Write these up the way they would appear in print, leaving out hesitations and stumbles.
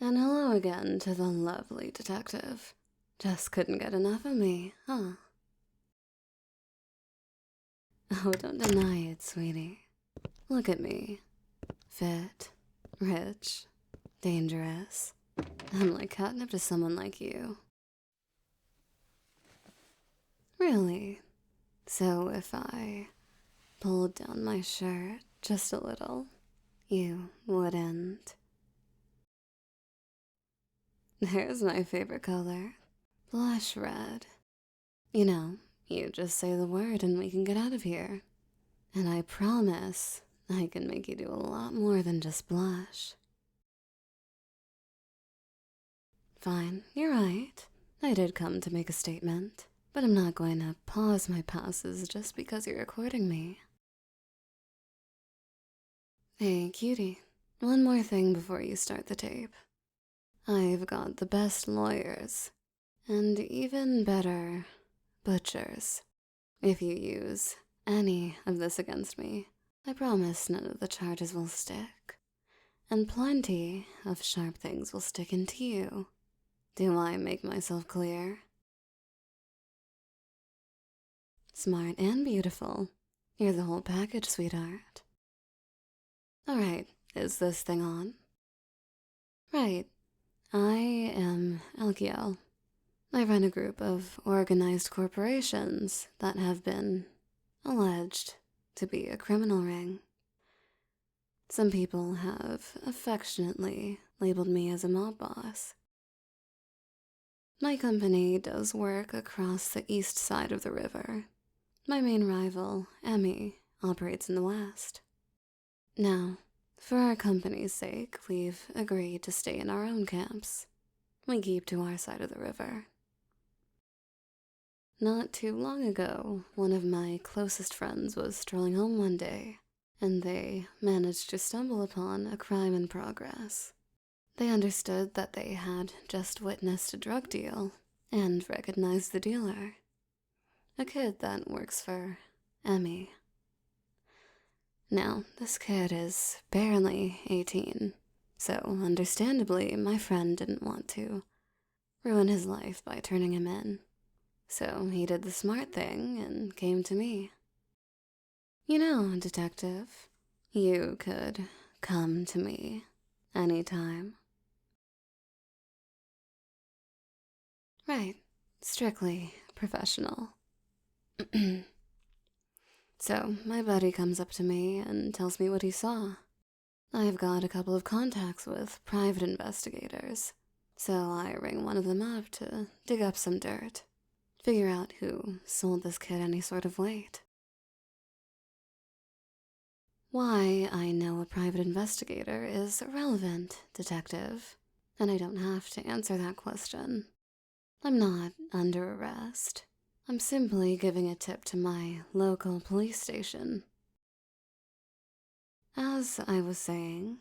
And hello again to the lovely detective. Just couldn't get enough of me, huh? Oh, don't deny it, sweetie. Look at me. Fit, rich, dangerous. I'm like catnip to someone like you. Really? So if I pulled down my shirt just a little, you wouldn't? There's my favorite color. Blush red. You know, you just say the word and we can get out of here. And I promise I can make you do a lot more than just blush. Fine, you're right. I did come to make a statement, but I'm not going to pause my passes just because you're recording me. Hey, cutie, one more thing before you start the tape. I've got the best lawyers, and even better butchers. If you use any of this against me, I promise none of the charges will stick. And plenty of sharp things will stick into you. Do I make myself clear? Smart and beautiful. You're the whole package, sweetheart. Alright, is this thing on? Right. I am Elkiel. I run a group of organized corporations that have been alleged to be a criminal ring. Some people have affectionately labeled me as a mob boss. My company does work across the east side of the river. My main rival, Emmy, operates in the west. Now, for our company's sake, we've agreed to stay in our own camps. We keep to our side of the river. Not too long ago, one of my closest friends was strolling home one day, and they managed to stumble upon a crime in progress. They understood that they had just witnessed a drug deal and recognized the dealer. A kid that works for Emmy. Now, this kid is barely 18, so understandably my friend didn't want to ruin his life by turning him in. So he did the smart thing and came to me. You know, detective, you could come to me anytime. Right, strictly professional. So my buddy comes up to me and tells me what he saw. I've got a couple of contacts with private investigators, so I ring one of them up to dig up some dirt, figure out who sold this kid any sort of weight. Why I know a private investigator is irrelevant, detective, and I don't have to answer that question. I'm not under arrest. I'm simply giving a tip to my local police station. As I was saying,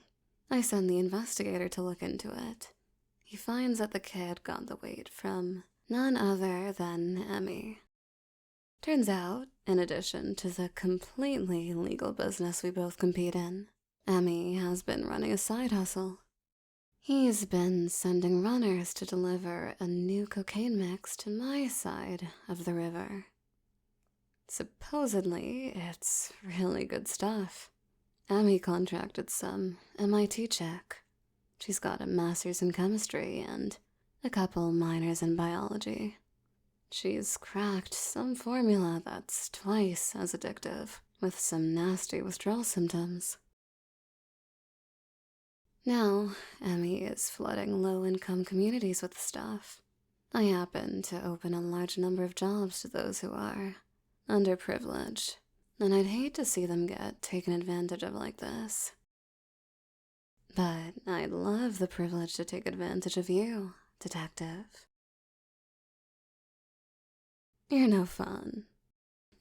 I send the investigator to look into it. He finds that the kid got the weight from none other than Emmy. Turns out, in addition to the completely legal business we both compete in, Emmy has been running a side hustle. He's been sending runners to deliver a new cocaine mix to my side of the river. Supposedly, it's really good stuff. Emmy contracted some MIT chick. She's got a master's in chemistry and a couple minors in biology. She's cracked some formula that's twice as addictive, with some nasty withdrawal symptoms. Now, Emmy is flooding low-income communities with the stuff. I happen to open a large number of jobs to those who are underprivileged, and I'd hate to see them get taken advantage of like this. But I'd love the privilege to take advantage of you, detective. You're no fun.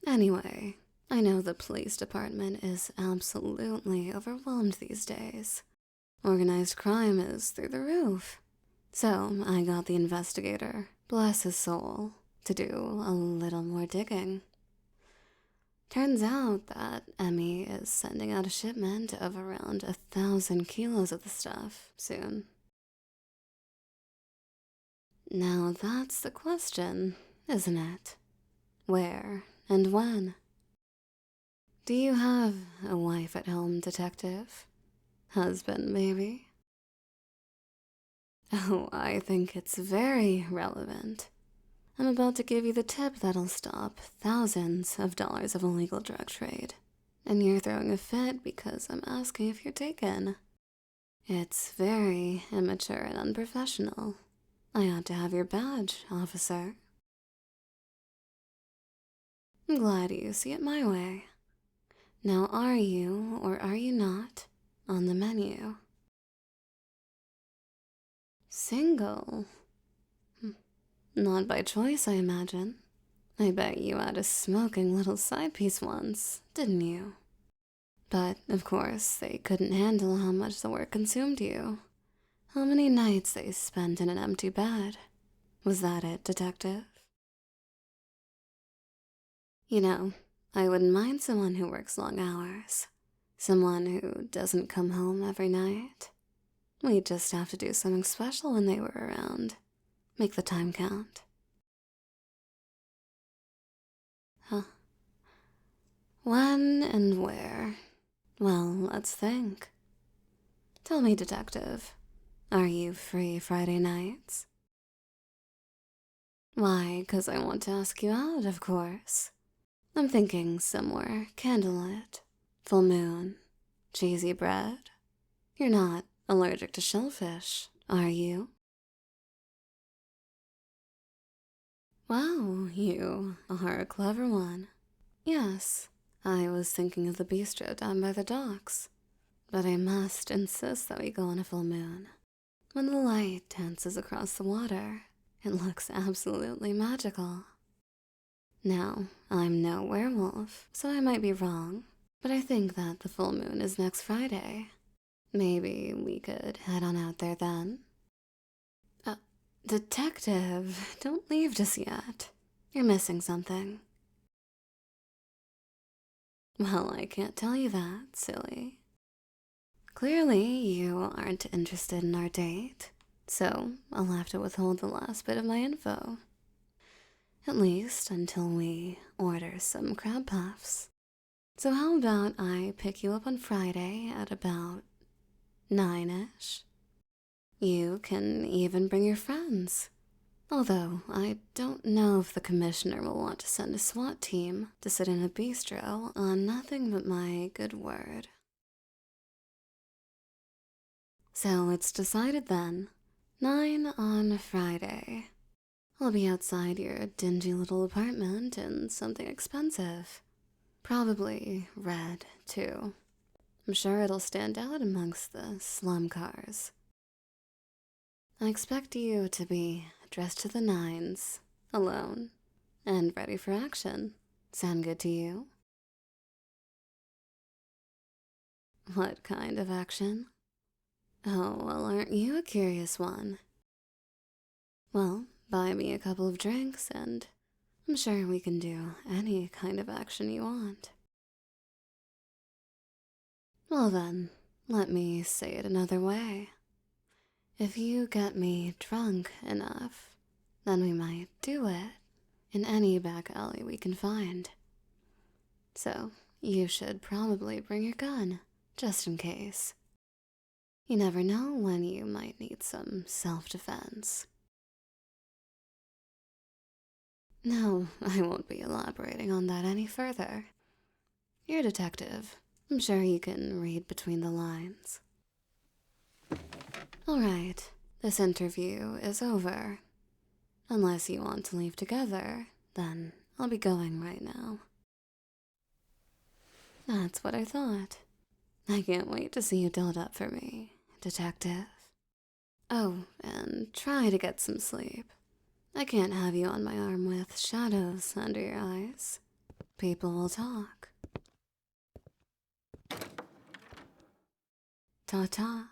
Anyway, I know the police department is absolutely overwhelmed these days. Organized crime is through the roof. So I got the investigator, bless his soul, to do a little more digging. Turns out that Emmy is sending out a shipment of around 1,000 kilos of the stuff soon. Now that's the question, isn't it? Where and when? Do you have a wife at home, detective? Husband, maybe? Oh, I think it's very relevant. I'm about to give you the tip that'll stop thousands of dollars of illegal drug trade. And you're throwing a fit because I'm asking if you're taken. It's very immature and unprofessional. I ought to have your badge, officer. I'm glad you see it my way. Now, are you, or are you not, on the menu? Single? Not by choice, I imagine. I bet you had a smoking little side piece once, didn't you? But, of course, they couldn't handle how much the work consumed you. How many nights they spent in an empty bed. Was that it, detective? You know, I wouldn't mind someone who works long hours. Someone who doesn't come home every night. We'd just have to do something special when they were around. Make the time count. Huh. When and where? Well, let's think. Tell me, detective, are you free Friday nights? Why, 'cause I want to ask you out, of course. I'm thinking somewhere candlelit, full moon, cheesy bread. You're not allergic to shellfish, are you? Wow, you are a clever one. Yes, I was thinking of the bistro down by the docks. But I must insist that we go on a full moon. When the light dances across the water, it looks absolutely magical. Now, I'm no werewolf, so I might be wrong, but I think that the full moon is next Friday. Maybe we could head on out there then. Detective, don't leave just yet. You're missing something. Well, I can't tell you that, silly. Clearly, you aren't interested in our date, so I'll have to withhold the last bit of my info. At least until we order some crab puffs. So how about I pick you up on Friday at about 9-ish? You can even bring your friends. Although, I don't know if the commissioner will want to send a SWAT team to sit in a bistro on nothing but my good word. So it's decided then. 9 on Friday. I'll be outside your dingy little apartment in something expensive. Probably red, too. I'm sure it'll stand out amongst the slum cars. I expect you to be dressed to the nines, alone, and ready for action. Sound good to you? What kind of action? Oh, well, aren't you a curious one? Well, buy me a couple of drinks, and I'm sure we can do any kind of action you want. Well then, let me say it another way. If you get me drunk enough, then we might do it in any back alley we can find. So, you should probably bring your gun, just in case. You never know when you might need some self-defense. No, I won't be elaborating on that any further. You're a detective. I'm sure you can read between the lines. All right, this interview is over. Unless you want to leave together, then I'll be going right now. That's what I thought. I can't wait to see you dolled up for me, detective. Oh, and try to get some sleep. I can't have you on my arm with shadows under your eyes. People will talk. Ta-ta.